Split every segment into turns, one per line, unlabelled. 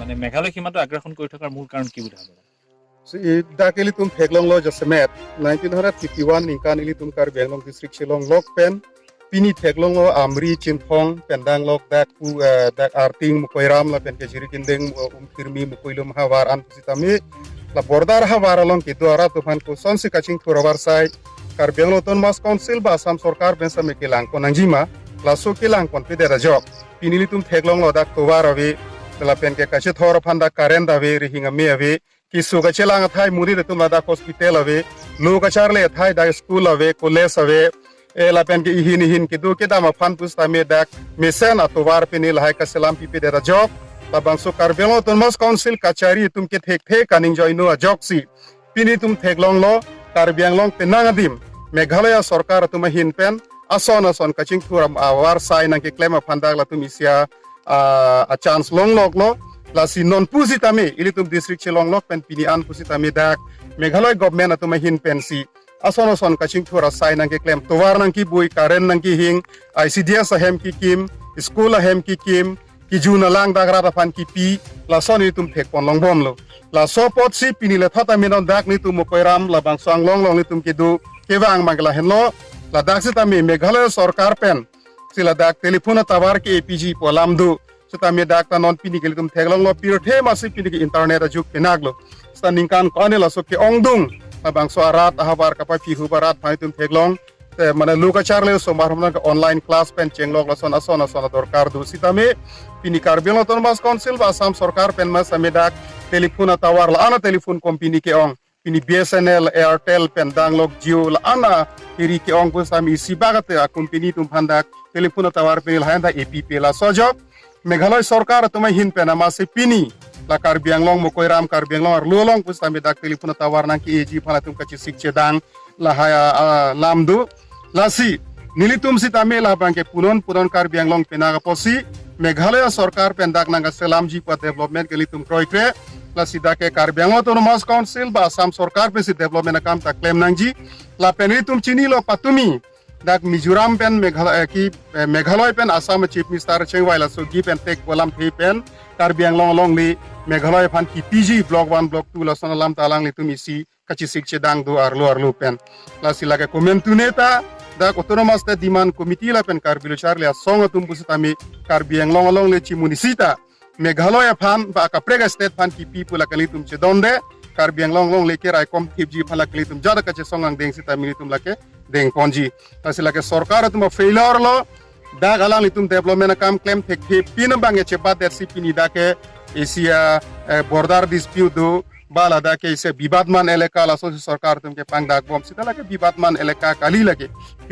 মানে মেঘালয় সীমাটো আগ্ৰাসন কৰি থকাৰ মূল কাৰণ কি বুলি ভাবে?
Dakili tum Peglong lo jasemet 1951 ningkan ili tum kar Benglong district Shillong lok pen pini Peglong lo amri chinthong pendang lok dak arting Mokoiram la pen kejiri kindeng firmi Mokoilum hawar an pusitami la bordar hawar along kedo arat tuhan ko sonsi kaching turawar sai kar Benglong ton mas council ba asam sarkar bensa mekilang konangjima la so kilang kon pedera job pini li tum Peglong lo dak towar ave la pen ke kache thor phanda karen dave rihinga me ave कि सुगा चेलांग Thai मुदी रे तुम लादा hospital away लोग चारले Thai दा school away college away ए लापेन के इहिन इहिन के दो के दामा फन पुस्ता में डाक मिशन अतवार पे नील हाई का सलाम पीपे दे जॉब लाबांग सो कारबेलो तुमस काउंसिल काचारी तुम के थेक थे कानिंग जॉइनो अजॉक्सी पिनी तुम थेगलोंग लो कारबियांगलोंग पे नांगदिम मेघालय सरकार तुम हिन पेन असन असन कचिंग थुरम आवार साइ नंग के क्लेम फंदाग ला तुम इसिया a chance long lok lo la si non pusitame ili tum district Shillong lok pen pini an pusitame dak Meghalaya government atum hin pensi ason ason kaching thora sai nang ke claim towar nang ki bui karen nang ki hing ICDS ahem ki kim school ahem ki kim ki juna lang dagra da fan ki pi la son ili tum thek pon long bom lo la so pot si pini le thata minon dak ni tum Mokoiram la bang sang long long ni tum ki du kewang mangla hen lo la dak sitame Meghalaya sarkar pen sila dak telefona tawar ke APG polam du sita me dak ta non pini ke tum theglong lo pir the masi pini ke internet ajuk penaglo sta ningkan kone la so ke ongdung abang so arat ahabar kapa pi hubarat phai tum theglong te mane luka charle so marhamna ke online class pen chenglok la son ason dorkar du sita me pini karbelo ton mas council ba asam sarkar pen mas ame dak telefona tawar la ana telefon company ke ong pini BSNL Airtel pen danglok Jio la ana iri ke ong pun sami isi bagate a company tum phandak telefona tawar pe la handa APP la sojok Meghalaya sarkar tumai hin pena masi pini la Karbianglong Mokoiram Karbianglong ar lolong pus tami dak telefon tawar nang ki eji phala tum kachi sikchedang la haya lamdu lasi nilitum si tami la bangke punon Karbianglong penaga posi Meghalaya sarkar pendak nanga selamji pa development ke litum kroikre lasi dake Karbianglong autonomous council ba asam sarkar pe si development kam ta claim nangji la penitum chini lo patumi dak Mizoram pen Meghalaya pen Assam chief minister chengwai la so gi pen tek bolam thi pen Karbianglong long li Meghalaya phan ki PG block 1 block 2 la sonalam talang li tum isi kachi sikche dang do arlo pen la sila ke comment tuneta dak autonomous te demand committee la pen Karbilo charle song tum busitami Karbianglong long li chimunisita Meghalaya phan ba ka prega state phan ki people la kali tum chedonde Karbianglong long leke rai kom khibji phala kali tum jada kache songang deng sita mili tum lake deng ponji tasila ke sarkar tum failure lo da galang litum development kam claim thek pin bange chepa der si pini da ke Asia border dispute do bala da ke ise bibatman eleka la so sarkar tum ke pang dak bom sita lake bibatman eleka kali lage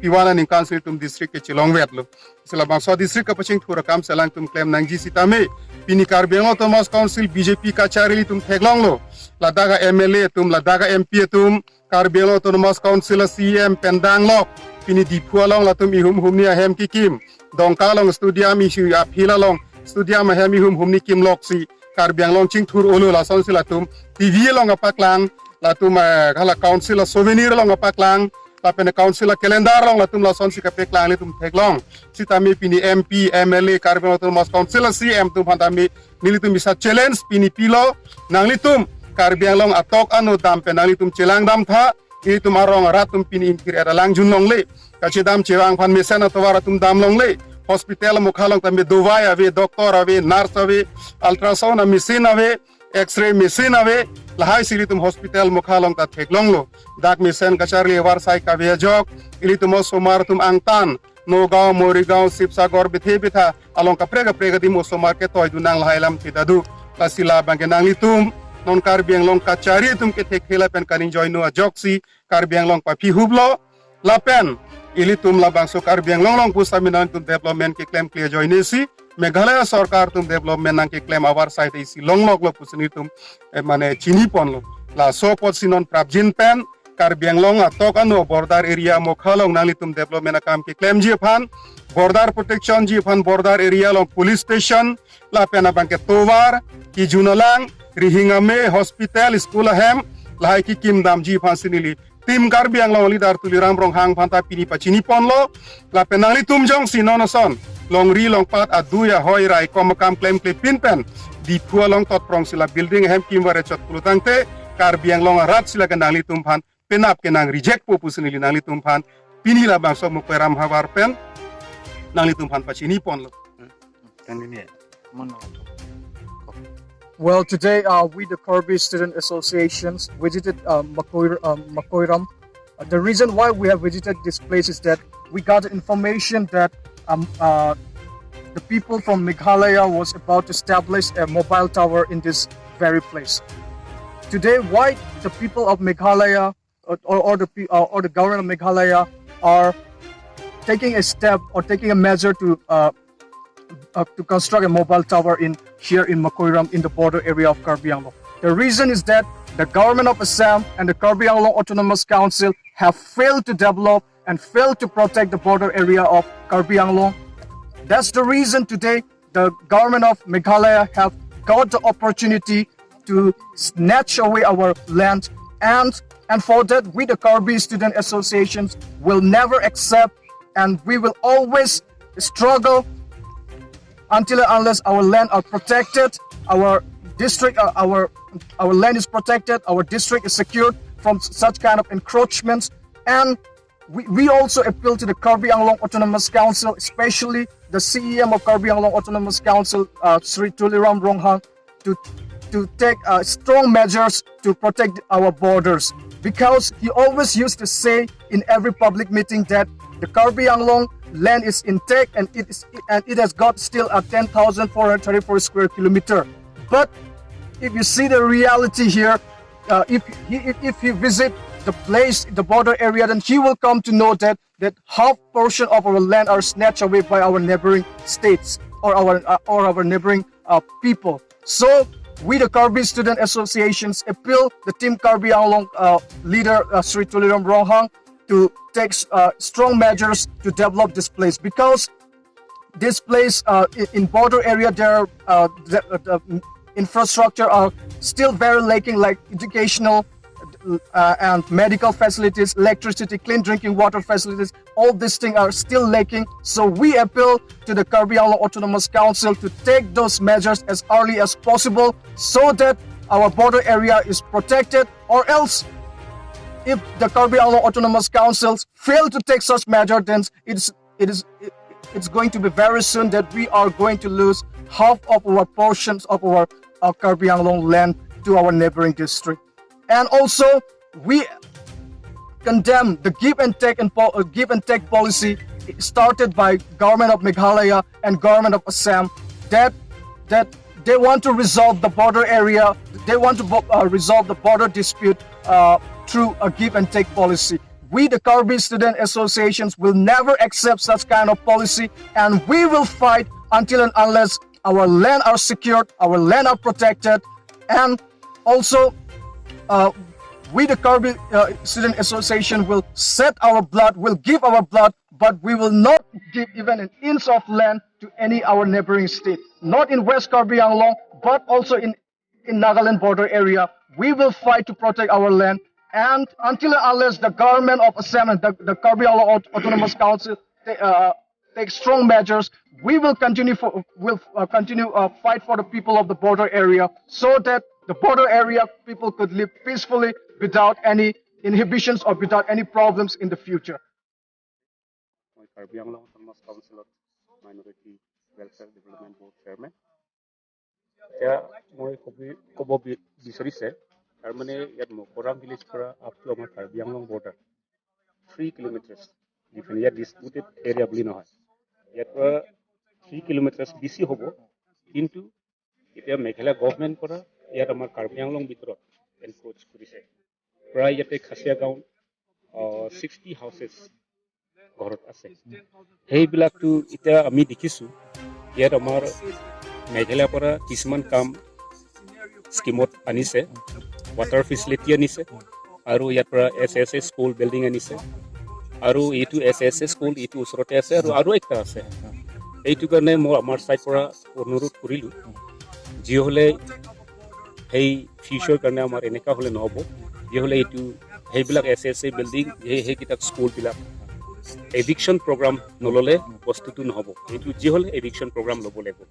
piwana ning council tum district ke chilong wet lo sila bang so district ka paching thura kam selang tum claim nangji sita me pini Karbianglong autonomous council BJP ka charili tum theglong lo ladaga MLA tum ladaga MP tum Karbianglong autonomous council CM pendanglok pini dipualong la tum ihum humni ahem ki kim dongkalong studiam isu aphilalong studiam ahem ihum humni kim loksi Karbianglong ching thur ulu la son sila tum TV long apaklang la tum khala council souvenir long apaklang la pen council calendar long la tum la son sika peklang le tum theglong sitami pini MP MLA Karbianglong autonomous council CM tum phantami nilitum bisa challenge pini pilo nanglitum Karbianglong atok anu dam penali tum celang dam tha ini tum arong arat tum pini inkir ada lang jun long le kachi dam cewang phan mesen atawara tum dam long le hospital mukhalong tambe dowai ave doctor ave nurse ave ultrasound machine ave x-ray machine ave lahai sili tum hospital mukhalong ta theklong lo dak machine kacharli war sai ka ve jok ili tum somar tum angtan Nogao Morigao Sipsagor bethe betha along ka prega dim somar ke toy dunang lahai lam tidadu kasila bangenang litum non Karbianglong kacari tum ke thekela pen kaning joino ajoksi Karbianglong pa phi hublo la pen ili tum la bangso Karbianglong long pusaminan tum development ke claim clear joinesi Meghalaya sarkar tum development nang ke claim awar site isi long lo pusani tum mane chini pon lo la so pot sinon prabjin pen Karbianglong atok anu border area Mokhalong nang tum development kam ke claim ji phan border protection ji phan border area long police station la pen abang ke towar ki junalang Rihingame hospital school ahem lahai ki kim dam ji phan sinili tim Karbi Anglong leader tuliram rong hang phanta pini pachini ponlo la penangli tum jong sinonoson long ri long pat aduya hoi rai komakam claim pin pen di phua long tot prong sila building hem kim ware chot pulutangte Karbi Anglong arat sila kenangli tum phan penap kenang reject popusni li nangli tum phan pini la bangso Mokoiram hawar pen nangli tum phan pachini ponlo.
Well, today we, the Karbi Student Associations, visited Mokoiram. The reason why we have visited this place is that we got information that the people from Meghalaya was about to establish a mobile tower in this very place. Today, why the people of Meghalaya or the government of Meghalaya are taking a step or taking a measure to construct a mobile tower here in Mokoiram in the border area of Karbi Anglong. The reason is that the government of Assam and the Karbi Anglong Autonomous Council have failed to develop and failed to protect the border area of Karbi Anglong. That's the reason today the government of Meghalaya have got the opportunity to snatch away our land, and for that we, the Karbi Student Associations, will never accept, and we will always struggle until and unless our land are protected, our district, our land is protected, our district is secured from such kind of encroachments. And we also appeal to the Karbi Anglong Autonomous Council, especially the CEM of Karbi Anglong Autonomous Council, Sri Tuliram Ronghang, to take strong measures to protect our borders, because he always used to say in every public meeting that the Karbi Anglong land is intact and it has got still a 10,434 square kilometer. But if you see the reality here, if you visit the place, the border area, then he will come to know that half portion of our land are snatched away by our neighboring states or our neighboring people. So we, the Karbi Student Associations, appeal the Team Karbi Anglong leader Sri Tuliram Ronghang to take strong measures to develop this place, because this place in border area there the infrastructure are still very lacking, like educational and medical facilities, electricity, clean drinking water facilities. All these things are still lacking. So we appeal to the Karbi Anglong Autonomous Council to take those measures as early as possible so that our border area is protected, or else if the Karbi Anglong Autonomous Councils fail to take such measures, then it's going to be very soon that we are going to lose half of our portions of our Karbi Anglong land to our neighboring district. And also, we condemn the give and take policy started by government of Meghalaya and government of Assam, that they want to resolve the border area, they want to resolve the border dispute through a give and take policy. We, the Karbi Student Associations, will never accept such kind of policy, and we will fight until and unless our land are secured, our land are protected. And also we, the Karbi Student Association, will set our blood, will give our blood, but we will not give even an inch of land to any our neighboring state, not in West Karbi Anglong, but also in Nagaland border area. We will fight to protect our land, and until and unless the government of Assam and the Karbi Anglong Autonomous Council take strong measures, we will continue fight for the people of the border area, so that the border area people could live peacefully without any inhibitions or without any problems in the future.
Karbi Anglong Autonomous Council Minority Welfare Development Board Chairman. Moi kobo bisarise armane yat Mokoiram village para up to our Karbi Anglong border 3 kilometers different yet disputed area bli nohoy yat 3 kilometers bisi hobo kintu etia Meghalaya government para yat amar Karbi Anglong bitorot encroach korise pray yate khasia gaon 60 houses ঘৰত আছে সেইবিলাকটো এটা আমি দেখিছো ইয়াত আমাৰ মেঘালয়ৰ পৰা কিছুমান কাম স্কিমত আনিছে water facility আনিছে আৰু ইয়াৰ পৰা SSA স্কুল বিল্ডিং আনিছে আৰু এইটো SSA স্কুল এইটো ওচৰতে আছে আৰু একটা আছে এইটো কাৰণে মই আমাৰ সাইড পৰা অনুৰোধ কৰিলো যি হলে এই ফিউচাৰ কাৰণে আমাৰ এনেকা হলে নহব যি হলে এইটো
সেইবিলাক SSA বিল্ডিং সেইকেইটা স্কুলবিলাক এভিকশ্যন প্ৰগ্ৰাম নল'লে বস্তুটো নহ'ব। এইটো যি হ'লে এভিকশ্যন প্ৰগ্ৰাম ল'ব লাগিব।